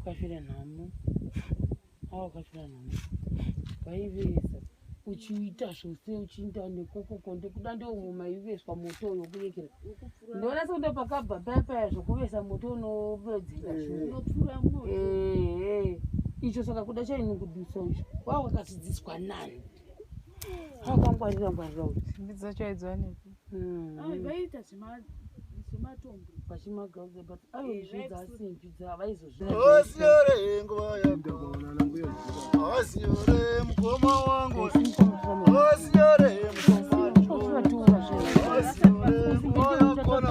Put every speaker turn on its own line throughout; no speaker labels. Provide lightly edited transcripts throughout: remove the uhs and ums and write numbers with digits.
Ukafira nhamo. Ukafira nhamo. Vaivesa. Uchiita zvose uchiinda nekoko konde kuda ndiwo mumaiveswa moto uyo kuyekera. Ndona sekuti pakabva paya zvokuvesa moto unopedzera
unopfura moto.
Icho saka kuda chaini kudusa icho. Wakasidziswa nani? Wakangwarira kuti
mbidzo chaidzwa nepi.
Vaita zvematombo.
Pachimagauze but ayozvidza simbi dzavaizozvira.
Osiore nguva yako. Osiore mukoma wangu. Osiore mukoma wangu. Osiore nguva yako.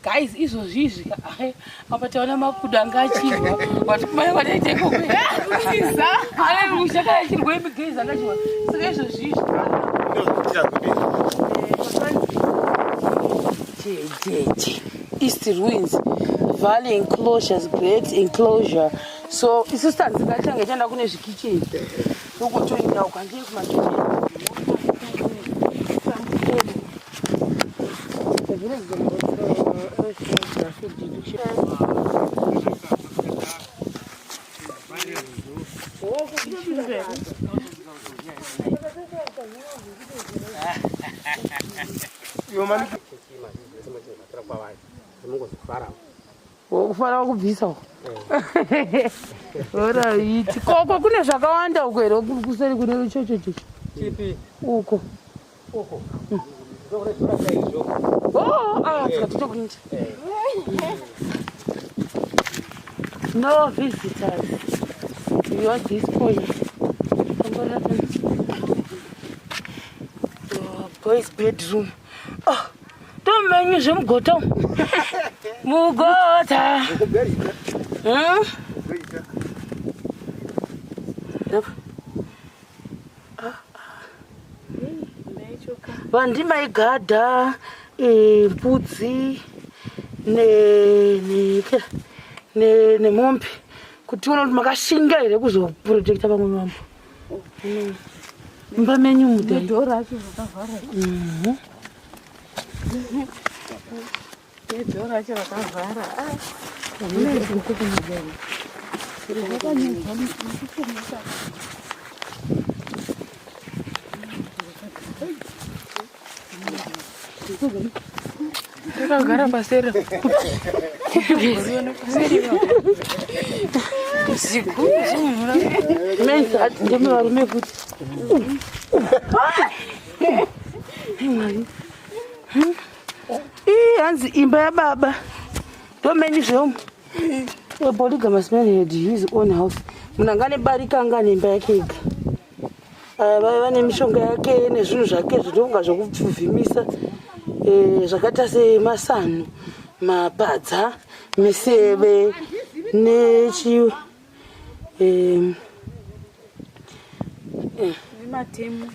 Guys, izvozvizvi mapataona makuda angachirwa vatimaya vanaite kuiza ale mushaka achirwa imigezi angachirwa saka izvozvizvi East Ruins Valley Enclosures Great Enclosure. So isusu tanzika change chaenda kune zvikicheni nokutoenda ukandiye kumakicheni Ufara kubvisa oraiti koko kune zvakawanda uko here kuseri kune chochocho uko tikatokuita no visitors beyond this point. Boys bedroom. Don't mind you mugota. Mugota. Vandi maigada mbudzi nemombe kuti uno kuti makashinga here kuzoprotecta vamwe vambo. Imba menyu mudhoro racho rakavhara. Dhoro racho rakavhara. Rakagara paseri. Men's ati ndimi varume kuti. Hanzi imba yababa. Ndomeni zvomu. Polygamous man had his own house. Munangane barika angane imba yake ega. Vane mishonga yake nezvinhu zvake zvinonga zvokupfuvhimisa. Zvakaita semasanu, mapadza, miseve nechi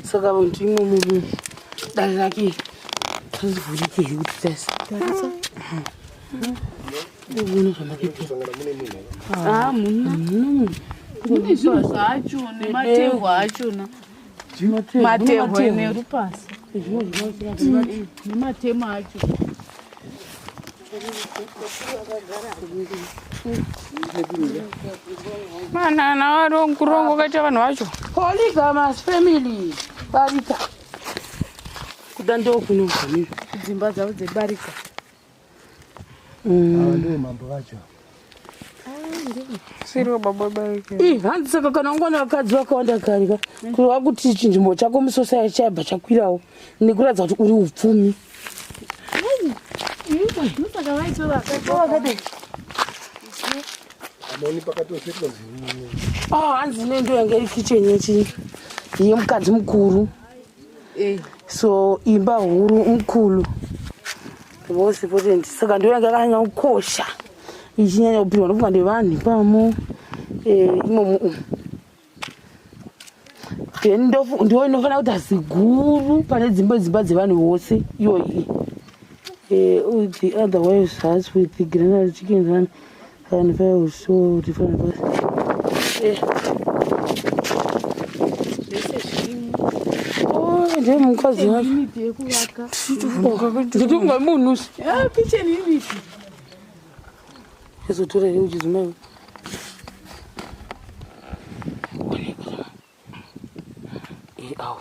saka vantu imomo dare rake rizivhurike kuti tasi uno zvamakepe
mune zvinhu zvacho nematembo achona matembo nerupasi nematemo acho
manana warongurongo kaita vanhu vacho polygamous family barika kuda ndokunogamiwa
dzimba dzavo dzebarika
ndio mambo vacho
siriwo baba barika hanzi saka kana ungona vakadzi vakawanda karika kuva kuti chinzvimbo chako musosai chaibva chakwirawo nekuratidza kuti uri upfumi
saka vaitorakadai
hanzi nendo yanga iri kicheni yemukadzi mukuru so imba huru mukulu vose potendi saka ndo yanga yakanyanya kukosha ichinyanya kupirwa ndofunga nevanhu pamo imomo then ndo inofanira kuti haziguru pane dzimba dzevanhu vose iyoyi the other wives has with the granary chickens and firewood so different ndiye mukadzi wacho nditunga munhu
kicheni imiti
ezotora here uchizimai awu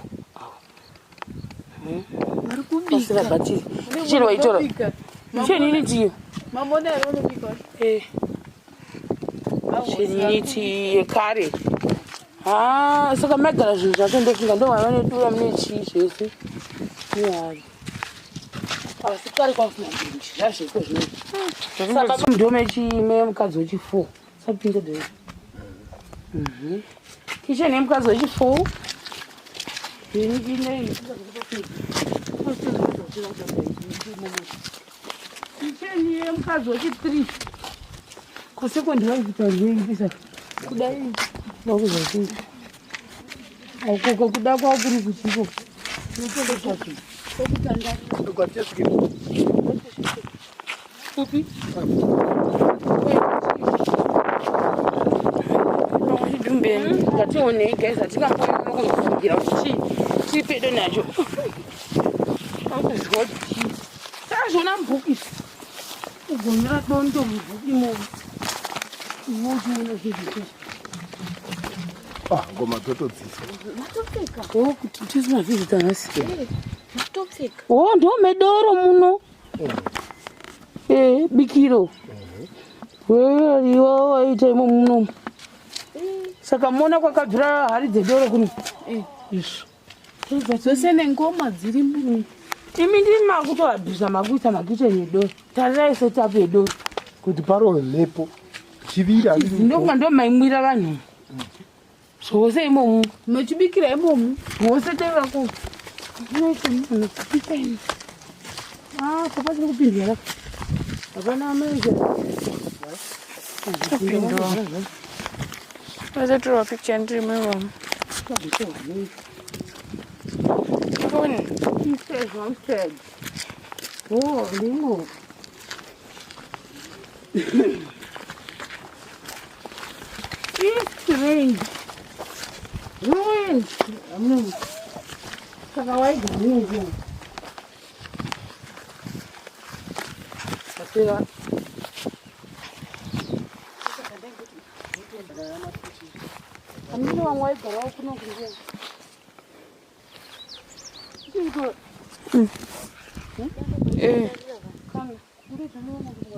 vari kubika
batiri kicheni waitora kicheni initiyo
mamona here unobika
kicheni initi yekare saka magara zvinhu zvacho ndofunga ndo vavanodura mune chii zvese nehari asi kare kwafuna zvazveko zvinoisaka mudhome mukadzi wechi4 sapinda dhe kicheni yemukadzi wechi4 kicheni yemukadzi wechi3 kusekondi vaikutandeipisa kudai vakuzvakuita akoko kuda kwakuri kuchiko upi chidumbeni ngationei guys hatingafonokuzofungira kuti chii pedo nacho akuziva kuti chii sazvona mubhukisi ugonyera dondo mubhuki imomo ivochiona zvezvizvezvi
ngoma dzotodzisa
kuti tisina vhizita nhasi
Topfika.
Oh, ndo medoro muno. Bikiro. Wewe iwo waita imo muno. Saka mona kwakabvira hari dzedoro kuno. Isu.
Zvose nengoma dzirimo.
Imi ndiri makutoabvisa makuisa makicheni edoro. Tarirai setapu yedoro.
kuti paro lepo chivira
Ndokuva ndo maimwira vanhu. Zvose imomu.
Machibikira imomu.
Zvose tevako. Unoita munhu kupika ino. Papa tiri kupindira. Hapana amaichera.
Wazatora picture ndiri muromo.
Oh, limo. It's strange. Ruined. Kawaida nini? Pasira. Amini wangwaigara kuno kunje. Kana kuri tunoona kuti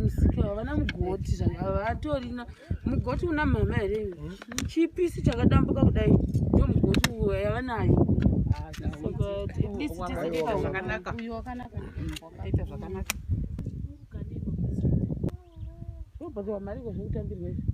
musika havana mugoti zvavatorina mugoti una mama here chipisi chakadambuka kudai ndo mugoti yavanayo obhatiwa mari kwezvekutambirwa izvi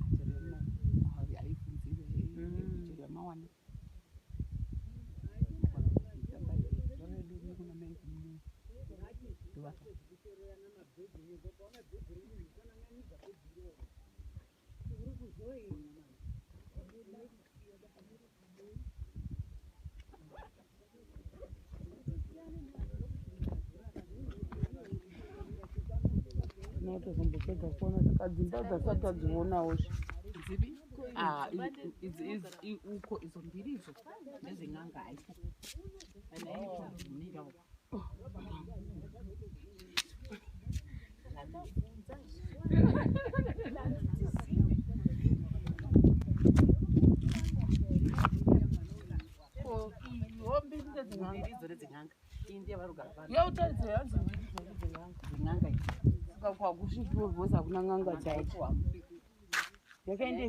notozombopedza kuona saka dzimba dzasati tadzionawo
uko izo mbiri idzo ndedzen'anga aipo
yautaridza yanzi dzen'anga saka kwakusvipurwosa kuna n'anga dzacho yakaende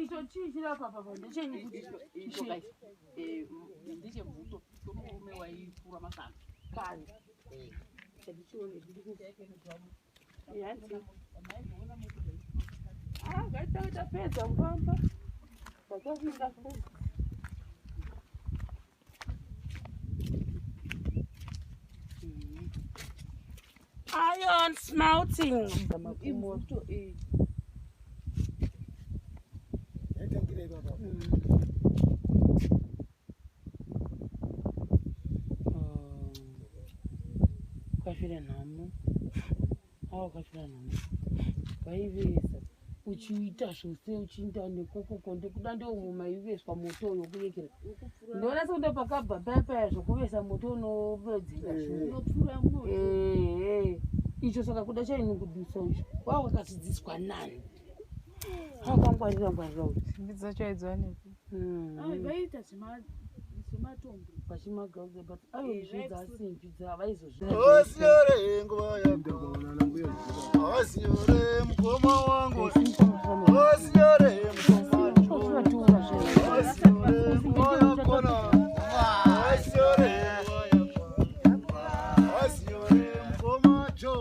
icho chii chirapapapa ndechenyi
ndechembuto tomurume waipfura masana
kare chadichione yanzi gaitapedza kufamba vakafika iron smelting
Imbuto
ukafira nhamo ukafira nhamo vaivesa uchiita zvose uchiinda nekokoko ndekuda ndoumwe maiveswa moto uyo kuyekera ndoona sekundo pakabva paya zvokuvesa moto unovedzera icho saka kuda chaini kudusa izvo wawakadzidziswa nani wakangwarira kuti
simbi dzacho aidzwanepi
vaita zvematombo
vachimagauza but aizvidzasimbi
osiore nguva osiore mukoma wangu osiore osiore nguva yakona osiore mukoma cho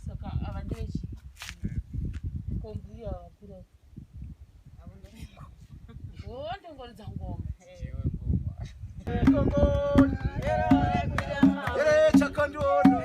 Saka avandechi kombuya wakura ndongoridza ngoma
chakandiona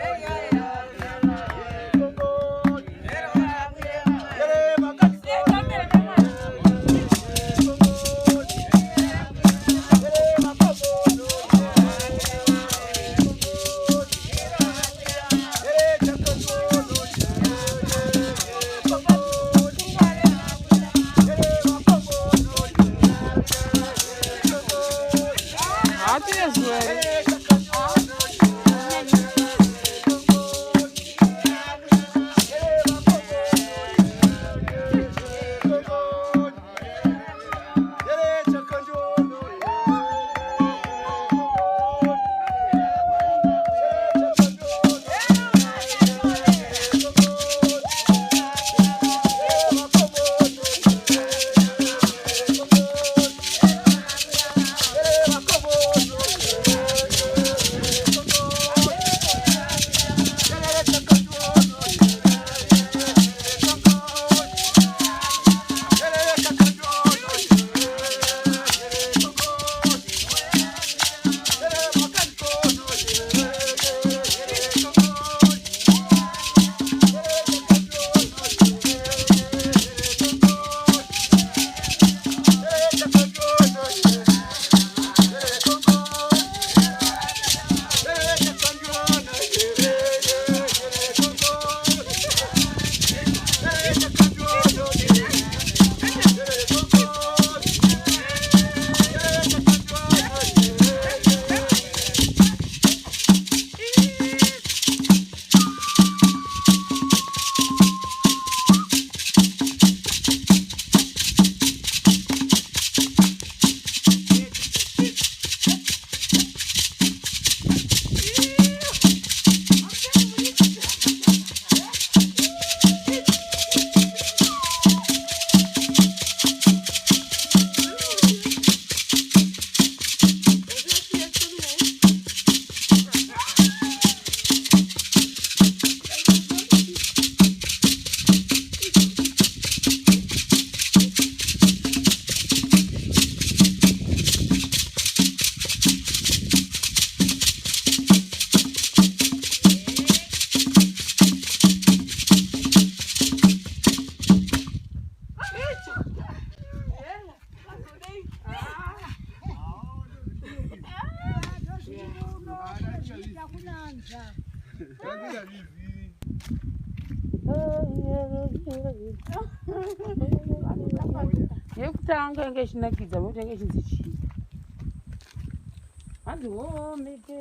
yekutanga inge chinakidza moto inge chinzi chii hanzi homeke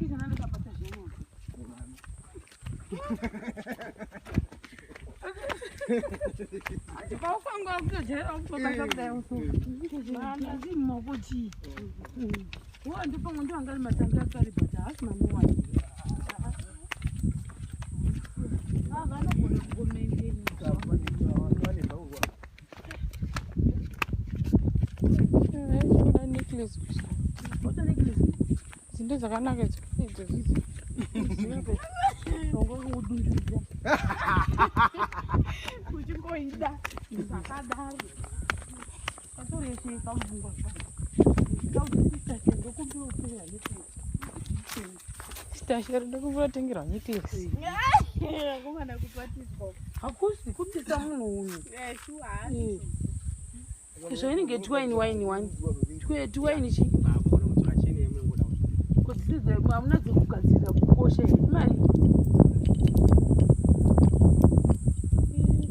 izana ndakapata zvemoto paufanga kutojera kutobata kudai usoazi mmakochi wandipamwe ndivangari matanga akaribata hasi manowani vanogona kugomendeni
zinde dzakanaka idzodzidzo
ongoudundudza uchingoida zvakadaro atoresheka mvungwa
sitasheri ndokuvuratengerwa netexi
hakusi kupisa munhu uyu izvo inenge twaini waini wani twaini chi kudzidza hamuna dzekugadzirira kukosha mari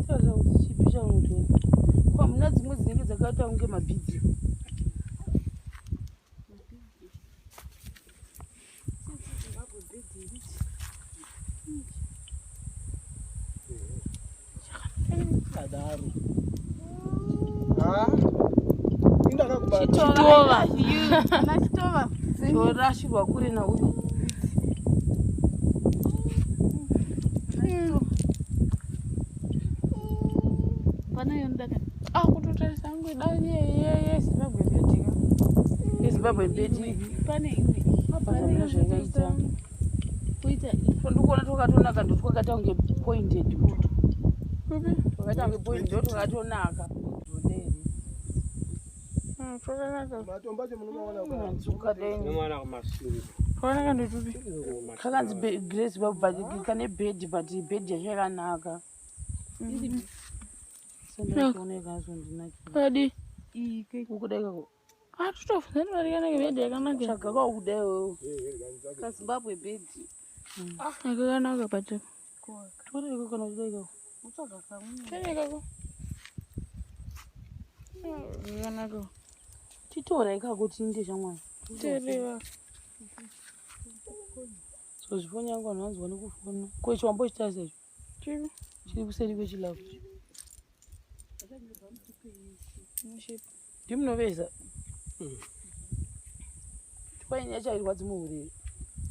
taza kuti chipi chaunotoni hamuna dzimwe dzinenge dzakaita kunge mabhidzi
Adaro.
chitova chorashirwa kure nauyu
Ngwidani yeZimbabwe bedika.
eZimbabwe bedi
pane imwe
apana zvakaita
kuita
ndikuona tokatonaka ndo twakaita kunge pointed
Kupi?
twakaita kunge pointed ndo twakatonaka
Twakanaka.
Matombo acho munomaona
tsuka dengi
munomaona kumashure.
Twakanaka ndotupi.
kakanzi Grace Zimbabwe kane bhedhi but bhedhi yachakanaka sendakuoneka zvondinakira
Kadi.
ukudai kako
Tutofunza mari kanaka bedi yakanaka.
tsvaga kwaukudai wewe
kaZimbabwe bed
Yakanaka pacho.
toreko kana kudai kako
utsvaga kamwe
Tenekako. Yakanaka.
titorai kako tinde shamwari
Terewa.
so zvifoni yangu vanhu vanzwa nekufona kwechi wambochita secho
Chipi?
chiri kuseri kwechilavu
Mushipi.
ndimunoveza tipaini yachairwadzi muhuriri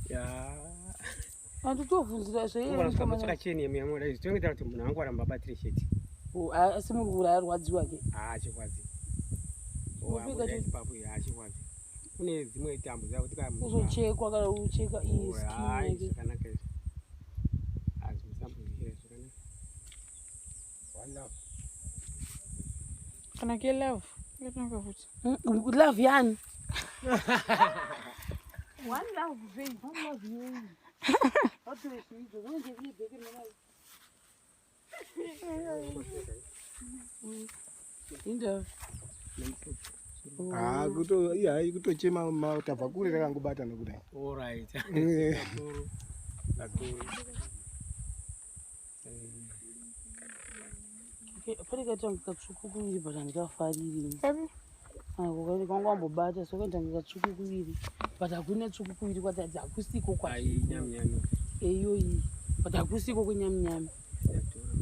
Ya.
anditobvunzira
Kama chakacheni yemuyamura izvi tonge kuti munhu wangu aramba batiri sheti.
asi munhu uri arwadziwa ke
Achikwadzi.
Kufika tu-
Papu achikwadzi. Kune dzimwe tambo dzavo
uzochekwa kana ucheka iyi skin
Hayi
yake
zvakanaka izvi. Azvisambo zvichira zvakanaka. Wala.
Kana ke love. Yakanaka futhi.
love yani
one love babe
inde
kutochema tabva kure rakangobatana kudai. All right.
pane kaitanga katsvuku kuviri but handikafariri
Kapi?
kwakaita kwanga wambobata so kaitanga katsvuku kuviri but hakuna tsvuku kuviri kwatadzi hakusiko
Ai nyam nyam.
iyoyi but hakusiko kwenyaminyami
Yatora.